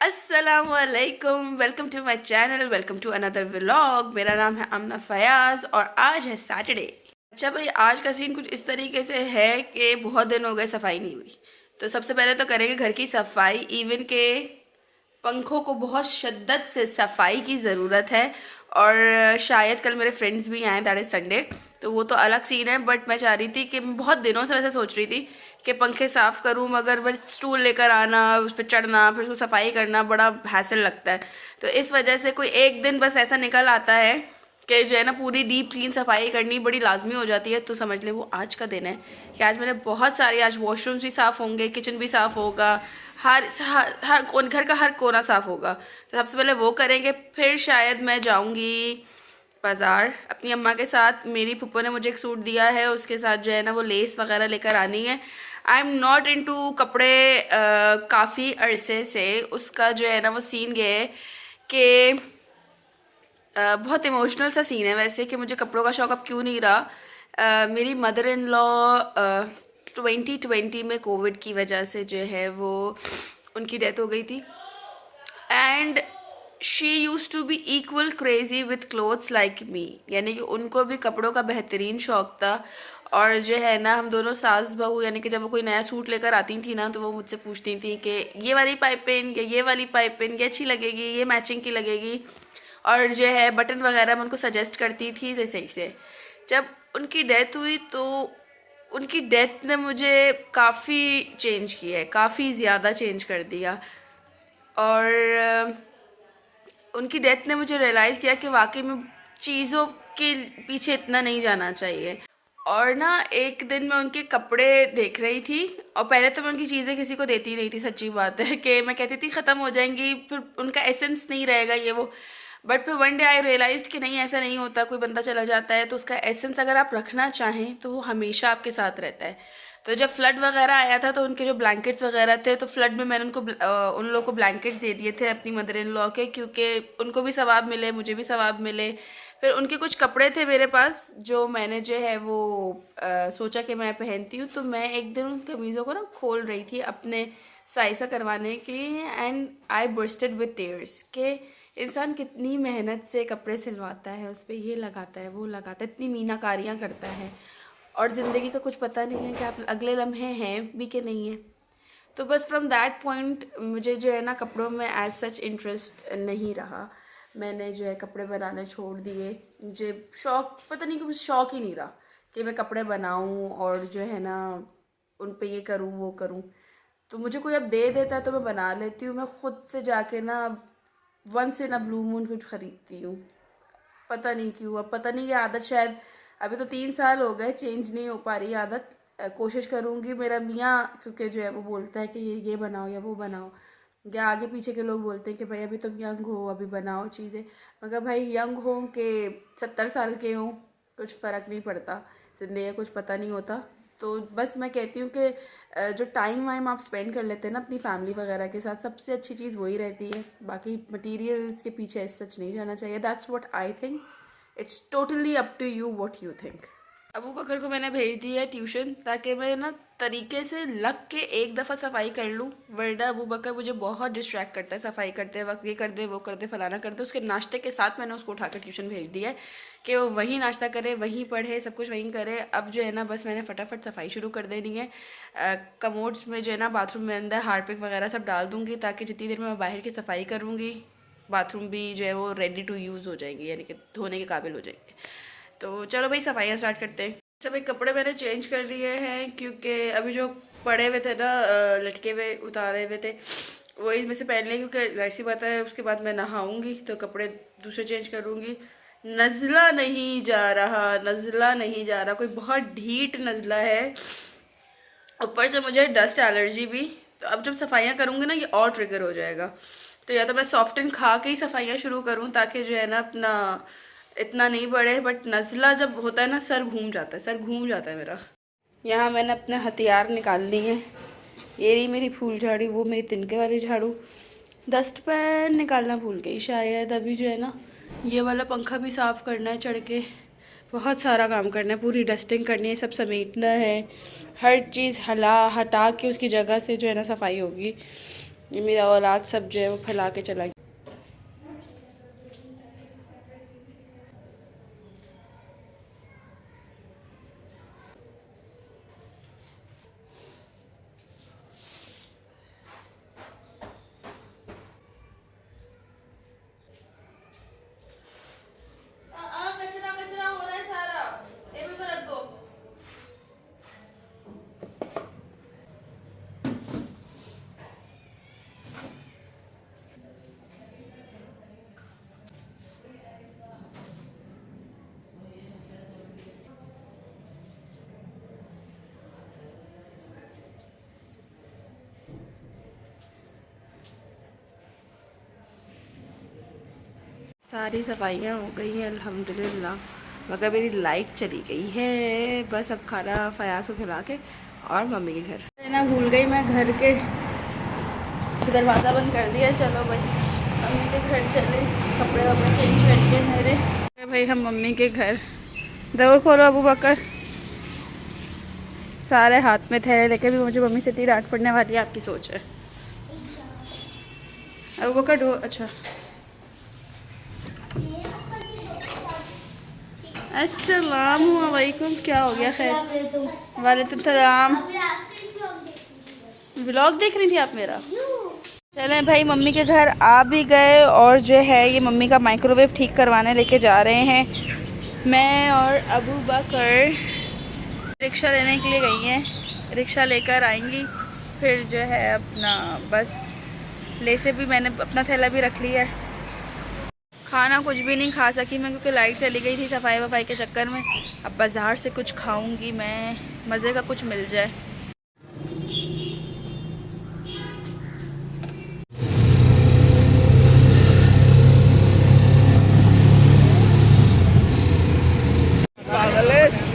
अस्सलामुअलैकुम, welcome to my channel, welcome to another vlog. मेरा नाम है अमना फयाज और आज है सैटरडे। अच्छा भाई, आज का सीन कुछ इस तरीके से है कि बहुत दिन हो गए सफाई नहीं हुई। तो सबसे पहले तो करेंगे घर की सफाई। इवन के पंखों को बहुत शिद्दत से सफाई की ज़रूरत है। और शायद कल मेरे फ्रेंड्स भी आए, दैट इज़ संडे, तो वो तो अलग सीन है। बट मैं चाह रही थी कि मैं बहुत दिनों से वैसे सोच रही थी कि पंखे साफ़ करूँ, मगर बस स्टूल लेकर आना, उस पर चढ़ना, फिर उसको सफाई करना बड़ा हैसल लगता है। तो इस वजह से कोई एक दिन बस ऐसा निकल आता है कि जो है ना पूरी डीप क्लीन सफाई करनी बड़ी लाजमी हो जाती है। तो समझ ले वो आज का दिन है कि आज मैंने बहुत सारी, आज वॉशरूम्स भी साफ़ होंगे, किचन भी साफ़ होगा, घर का हर कोना साफ़ होगा। तो सबसे पहले वो करेंगे, फिर शायद मैं जाऊंगी बाज़ार अपनी अम्मा के साथ। मेरी फूफो ने मुझे एक सूट दिया है, उसके साथ जो है ना वो लेस वगैरह लेकर आनी है। आई एम नॉट इनटू कपड़े काफ़ी अरसे से। उसका जो है ना वो सीन ये है कि बहुत इमोशनल सा सीन है वैसे, कि मुझे कपड़ों का शौक़ अब क्यों नहीं रहा। मेरी मदर इन लॉ 2020 में कोविड की वजह से जो है वो उनकी डेथ हो गई थी। And she use to be equal crazy with clothes like me, यानी कि उनको भी कपड़ों का बेहतरीन शौक़ था। और जो है ना हम दोनों सास बहू, यानी कि जब वो कोई नया सूट लेकर आती थी ना तो वो मुझसे पूछती थी कि ये वाली पाइपिंग या ये वाली पाइपिंग ये अच्छी लगेगी, ये मैचिंग की लगेगी। और जो है बटन वगैरह मैं उनको सजेस्ट करती थी जैसे से। जब उनकी डेथ हुई तो उनकी डेथ ने मुझे काफ़ी चेंज किया है, काफ़ी ज़्यादा चेंज कर दिया। और उनकी डेथ ने मुझे रियलाइज़ किया कि वाकई में चीज़ों के पीछे इतना नहीं जाना चाहिए। और ना एक दिन मैं उनके कपड़े देख रही थी, और पहले तो मैं उनकी चीज़ें किसी को देती नहीं थी, सच्ची बात है कि मैं कहती थी ख़त्म हो जाएंगी, फिर उनका एसेंस नहीं रहेगा ये वो। बट फिर वन डे आई रियलाइज़ कि नहीं, ऐसा नहीं होता। कोई बंदा चला जाता है तो उसका एसेंस अगर आप रखना चाहें तो वो हमेशा आपके साथ रहता है। तो जब फ्लड वगैरह आया था तो उनके जो ब्लैंकेट्स वगैरह थे, तो फ्लड में मैंने उन लोगों को ब्लैंकेट्स दे दिए थे अपनी मदर इन लॉ के, क्योंकि उनको भी सवाब मिले, मुझे भी सवाब मिले। फिर उनके कुछ कपड़े थे मेरे पास जो मैंने जो है वो सोचा कि मैं पहनती हूँ। तो मैं एक दिन उन कमीज़ों को ना खोल रही थी अपने साइज़ा करवाने के लिए, and I bursted with tears के इंसान कितनी मेहनत से कपड़े सिलवाता है, उस पर ये लगाता है वो लगाता है, इतनी मीनाकारियाँ करता है, और ज़िंदगी का कुछ पता नहीं है कि आप अगले लम्हे हैं भी कि नहीं है। तो बस फ्रॉम दैट पॉइंट मुझे जो है ना कपड़ों में एज सच इंटरेस्ट नहीं रहा। मैंने जो है कपड़े बनाने छोड़ दिए। मुझे शौक़, पता नहीं, कुछ शौक़ ही नहीं रहा कि मैं कपड़े बनाऊं और जो है ना उन पे ये करूं वो करूं। तो मुझे कोई अब दे देता है तो मैं बना लेती हूँ। मैं खुद से जाके ना once in a blue moon कुछ ख़रीदती हूँ, पता नहीं क्यों। अब पता नहीं, ये आदत शायद, अभी तो 3 साल हो गए, चेंज नहीं हो पा रही आदत। कोशिश करूँगी। मेरा मियाँ क्योंकि जो है वो बोलता है कि ये बनाओ या वो बनाओ, या आगे पीछे के लोग बोलते हैं कि भाई अभी तुम यंग हो, अभी बनाओ चीज़ें। मगर भाई यंग हो कि 70 साल के हों, कुछ फ़र्क नहीं पड़ता, ज़िंदगी का कुछ पता नहीं होता। तो बस मैं कहती हूँ कि जो टाइम वाइम आप स्पेंड कर लेते हैं ना अपनी फैमिली वगैरह के साथ, सबसे अच्छी चीज़ वही रहती है। बाकी मटेरियल्स के पीछे सच नहीं जाना चाहिए। That's what I think. It's totally up to you what you think. Abu Bakar को मैंने भेज दिया है ट्यूशन, ताकि मैं ना तरीके से लग के एक दफ़ा सफाई कर लूँ, वरना अबू बकर मुझे बहुत डिस्ट्रैक्ट करता है सफाई करते वक्त। ये कर दे वो कर दे फलाना कर दे। उसके नाश्ते के साथ मैंने उसको उठाकर ट्यूशन भेज दिया है कि वो वहीं नाश्ता करे, वहीं पढ़े, सब कुछ वहीं करे। अब जो है ना बस मैंने फटाफट सफाई शुरू कर देनी है। कमोड्स में जो है ना बाथरूम में अंदर हार्पिक वगैरह सब डाल दूँगी, ताकि जितनी देर में मैं बाहर की सफाई करूँगी बाथरूम भी जो है वो रेडी टू यूज़ हो जाएंगी, यानी कि धोने के काबिल हो जाएंगे। तो चलो भाई सफाइयाँ स्टार्ट करते हैं। अच्छा भाई, कपड़े मैंने चेंज कर लिए हैं क्योंकि अभी जो पड़े हुए थे ना, लटके हुए उतारे हुए थे, वही में से पहन लिए, क्योंकि जाहिर सी बात है उसके बाद मैं नहाऊंगी तो कपड़े दूसरे चेंज करूँगी। नज़ला नहीं जा रहा, नज़ला नहीं जा रहा, कोई बहुत ढीठ नज़ला है। ऊपर से मुझे डस्ट एलर्जी भी। तो अब जब सफाइयाँ करूँगी ना ये और ट्रिगर हो जाएगा। तो या तो मैं सॉफ्टन खा के ही सफाइयाँ शुरू करूँ, ताकि जो है ना अपना इतना नहीं बढ़े। बट नज़ला जब होता है ना, सर घूम जाता है, सर घूम जाता है मेरा। यहाँ मैंने अपने हथियार निकाल लिए हैं। ये रही मेरी फूल झाड़ी, वो मेरी तिनके वाली झाड़ू। डस्टबिन निकालना भूल गई शायद। अभी जो है ना ये वाला पंखा भी साफ़ करना है चढ़ के, बहुत सारा काम करना है, पूरी डस्टिंग करनी है, सब समेटना है, हर चीज़ हटा के उसकी जगह से जो है ना सफाई होगी। ये मेरा औलाद सब जो है वो फैला के चला गया। कचरा कचरा हो रहा है सारा, टेबल पर रख दो। सारी सफाइयाँ हो गई हैं अल्हम्दुलिल्लाह, मगर मेरी लाइट चली गई है। बस अब खाना फयाज को खिला के और मम्मी के घर ना भूल गई मैं, घर के दरवाज़ा बंद कर दिया। चलो भाई मम्मी के घर चले, कपड़े वपड़े चेंज कर लिए मेरे। भाई हम मम्मी के घर, दौड़ खोलो अबू बकर। सारे हाथ में थैले लेके भी मुझे मम्मी से इतनी डांट पड़ने वाली है, आपकी सोच है। अबू बकर अच्छा अस्सलामु अलैकुम, क्या हो गया? खैर वालेकुम सलाम। व्लॉग देख रही थी आप मेरा? चलें भाई मम्मी के घर आ भी गए, और जो है ये मम्मी का माइक्रोवेव ठीक करवाने लेके जा रहे हैं। मैं और अबू बकर रिक्शा लेने के लिए गई हैं, रिक्शा लेकर आएंगी फिर जो है अपना बस ले से भी मैंने अपना थैला भी रख लिया है। खाना कुछ भी नहीं खा सकी मैं क्योंकि लाइट चली गई थी सफाई वफाई के चक्कर में। अब बाज़ार से कुछ खाऊंगी मैं, मज़े का कुछ मिल जाए।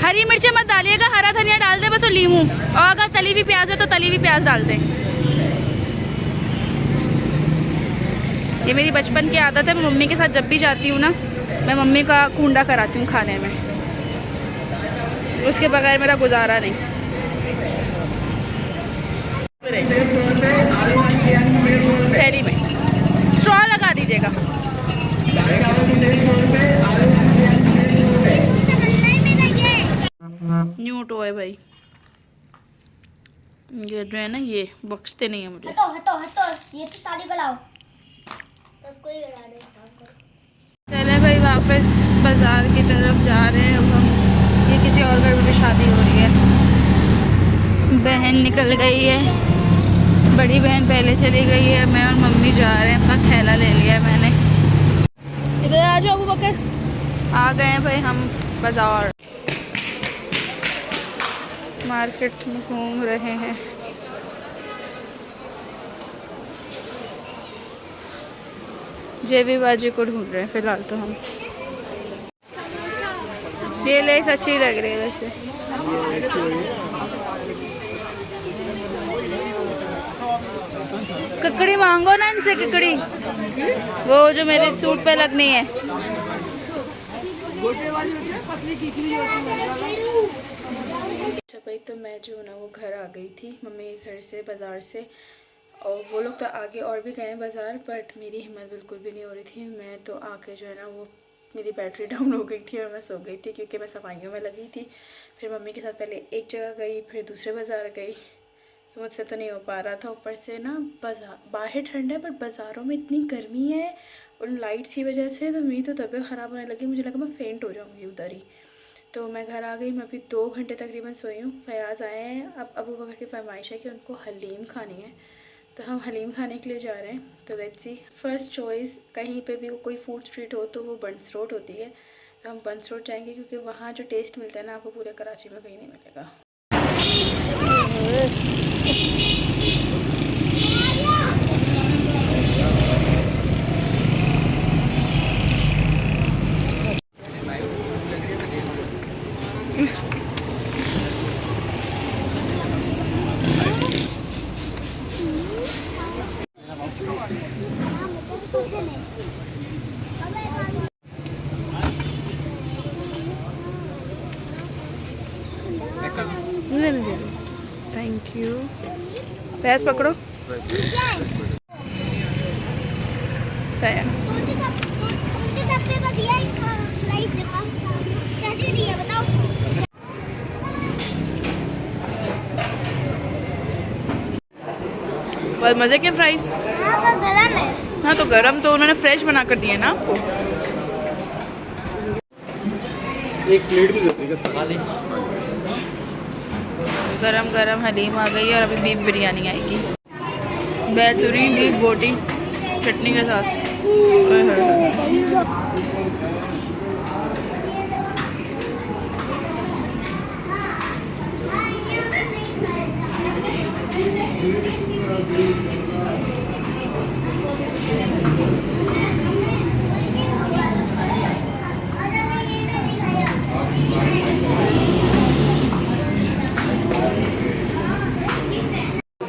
हरी मिर्चें मत डालिएगा, हरा धनिया डाल दें बस, और लीमू, और अगर तली हुई प्याज है तो तली हुई प्याज डाल दें। ये मेरी बचपन की आदत है, मैं मम्मी के साथ जब भी जाती हूँ ना, मैं मम्मी का कूंडा कराती हूँ खाने में, उसके बगैर मेरा गुजारा नहीं। फेरी में स्ट्रॉ लगा दीजिएगा। न्यू टॉय भाई, ये जो है ना ये बख्शते नहीं है मुझे। हटो हटो हटो, ये तो शादी को लाओ। चले भाई वापस बाज़ार की तरफ जा रहे हैं अब हम। ये किसी और घर में शादी हो रही है, बहन निकल गई है, बड़ी बहन पहले चली गई है, मैं और मम्मी जा रहे हैं। अपना थैला ले लिया है मैंने। इधर आ जाओ अबू बकर। आ गए हैं भाई हम बाज़ार, मार्केट में घूम रहे हैं। जेबी बाजी को ढूंढ रहे हैं फिलहाल तो हम। ये लेस अच्छी लग रही है वैसे। ककड़ी मांगो ना इनसे, ककड़ी वो जो मेरे सूट पे लगनी है। अच्छा भाई तो मैं जो ना वो घर आ गई थी मम्मी के घर से बाज़ार से, और वो लोग तो आगे और भी गए हैं बाज़ार, बट मेरी हिम्मत बिल्कुल भी नहीं हो रही थी। मैं तो आके जो है ना वो मेरी बैटरी डाउन हो गई थी और मैं सो गई थी क्योंकि मैं सफाइयों में लगी थी। फिर मम्मी के साथ पहले एक जगह गई, फिर दूसरे बाज़ार गई, तो मुझसे तो नहीं हो पा रहा था। ऊपर से ना बाहर ठंड है बट बाज़ारों में इतनी गर्मी है उन लाइट्स की वजह से, तो मेरी तो तबीयत ख़राब होने लगी, मुझे लगा मैं फेंट हो जाऊँगी उधर ही। तो मैं घर आ गई, मैं अभी 2 घंटे तकरीबन सोई हूँ। फयाज आए हैं, अब अबू बकर की फरमाइश है कि उनको हलीम खानी है, तो हम हलीम खाने के लिए जा रहे हैं। तो लेट्स सी, फर्स्ट चॉइस कहीं पे भी कोई फूड स्ट्रीट हो तो वो बंस रोड होती है, तो हम बंस रोड जाएंगे क्योंकि वहाँ जो टेस्ट मिलता है ना आपको पूरे कराची में कहीं नहीं मिलेगा। Thank you. पैस पकड़ो। फया तुमने डब्बे में दिया राइस देखा कैसे दिया बताओ। बहुत मज़े के फ्राइज। हाँ तो गरम है। हाँ तो गरम तो उन्होंने फ्रेश बना कर दिए ना आपको। एक प्लेट भी देते हैं खाली। गरम गरम हलीम आ गई है और अभी बीफ बिरयानी आएगी। बेहतरीन बीफ बोटी चटनी के साथ। ओए होए होए।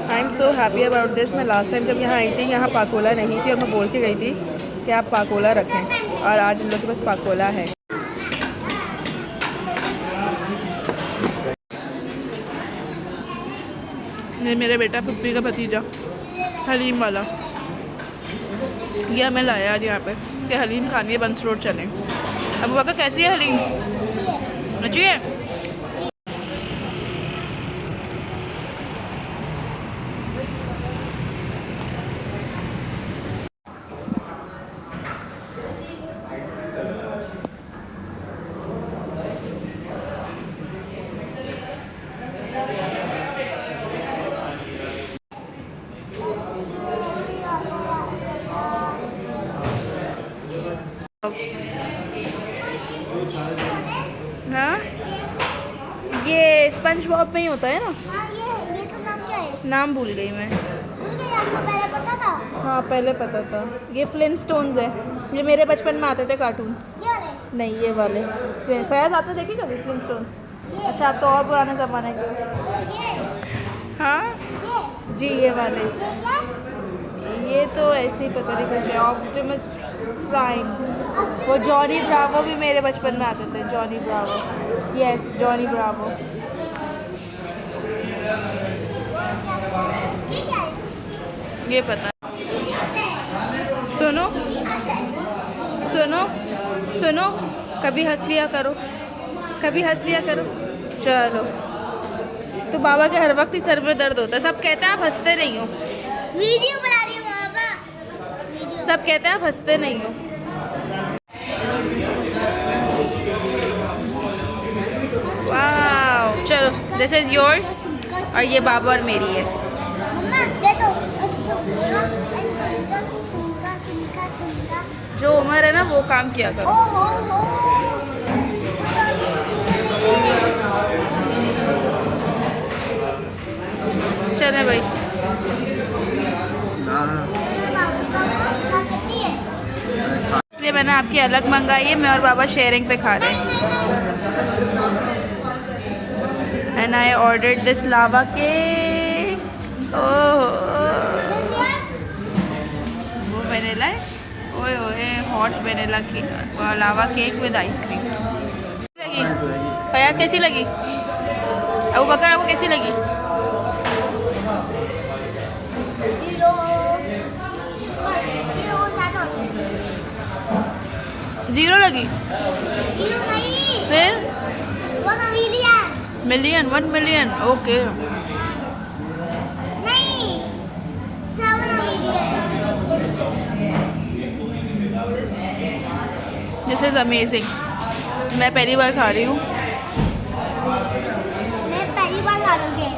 I am so happy about this. मैं लास्ट टाइम जब यहाँ आई थी यहाँ पाकोला नहीं थी और मैं बोल के गई थी कि आप पाकोला रखें और आज इन लोग के पास पाकोला है। ये मेरा बेटा पुप्पी का भतीजा हलीम वाला, ये हमें लाया आज यहाँ पे कि हलीम खानी है, बंस रोड चलें। अब वाका कैसी है हलीम? अच्छी है। हाँ ये स्पंज बॉब में ही होता है ना। हाँ ये तो नाम क्या है? नाम भूल गई मैं। भूल गई, आपको पहले पता था? हाँ पहले पता था। ये फ्लिंटस्टोन्स है, ये मेरे बचपन में आते थे कार्टून्स। ये वाले? नहीं ये वाले फैज आते देखे कभी फ्लिंटस्टोन्स? अच्छा आप तो और पुराने ज़माने के। ये हाँ जी ये वाले। क्या? ये तो ऐसे ही पता नहीं कुछ है। ऑप्टिमस प्राइम, वो जॉनी ब्रावो भी मेरे बचपन में आते थे। Johnny Bravo, yes Johnny Bravo. ये क्या है? ये पता। सुनो सुनो सुनो, कभी हंस लिया करो, कभी हंस लिया करो। चलो तो बाबा के हर वक्त ही सर में दर्द होता है। सब कहते हैं आप हंसते नहीं हो। वीडियो बना रही हूँ बाबा। सब कहते हैं आप हंसते नहीं हो। वाह चलो दिस इज योर्स और ये बाबा और मेरी है। मम्मा दे दो। जो उम्र है ना वो काम किया करो। हो चले भाई। इसलिए मैंने आपकी अलग मंगाई है, मैं और बाबा शेयरिंग पे खा रहे हैं। And I ordered this lava cake. Oh वो वेनिला है। ओए ओए hot vanilla cake, lava cake with ice cream. लगी फयाज कैसी लगी? अबू बकर आपको कैसी लगी? जीरो लगी? फिर million 1 million okay. This is amazing. मैं पहली बार खा रही हूँ। मैं पहली बार खा रही हूँ।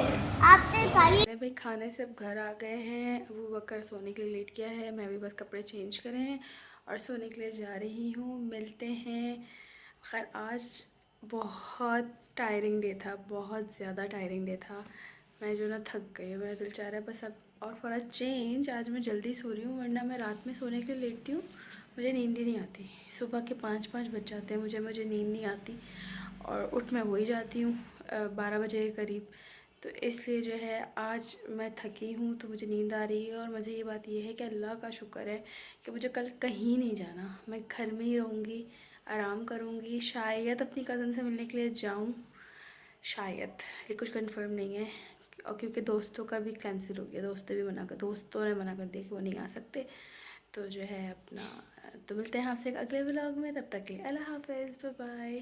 आपने खाई? भाई खाने से अब घर आ गए हैं। अबू बकर सोने के लिए लेट गया है, मैं भी बस कपड़े चेंज करे हैं और सोने के लिए जा रही हूँ। मिलते हैं। खैर आज बहुत टायरिंग डे था, बहुत ज़्यादा टायरिंग डे था। मैं जो ना थक गई, मेरा दिल चाह रहा है बस अब और फॉर अ चेंज आज मैं जल्दी सो रही हूँ, वरना मैं रात में सोने के लिए लेटती हूँ मुझे नींद ही नहीं आती। सुबह के 5 बज जाते हैं मुझे नींद नहीं आती और उठ मैं हो ही जाती हूँ 12 बजे के करीब। तो इसलिए जो है आज मैं थकी हूँ तो मुझे नींद आ रही है। और मुझे ये बात ये है कि अल्लाह का शुक्र है कि मुझे कल कहीं नहीं जाना, मैं घर में ही रहूँगी, आराम करूँगी। शायद अपनी कज़न से मिलने के लिए जाऊँ, शायद, ये कुछ कंफर्म नहीं है। और क्योंकि दोस्तों का भी कैंसिल हो गया, दोस्तों ने मना कर दिया कि वो नहीं आ सकते। तो जो है अपना तो मिलते हैं आपसे एक अगले व्लॉग में, तब तक के लिए अल्लाह हाफ़िज़, बाय बाय।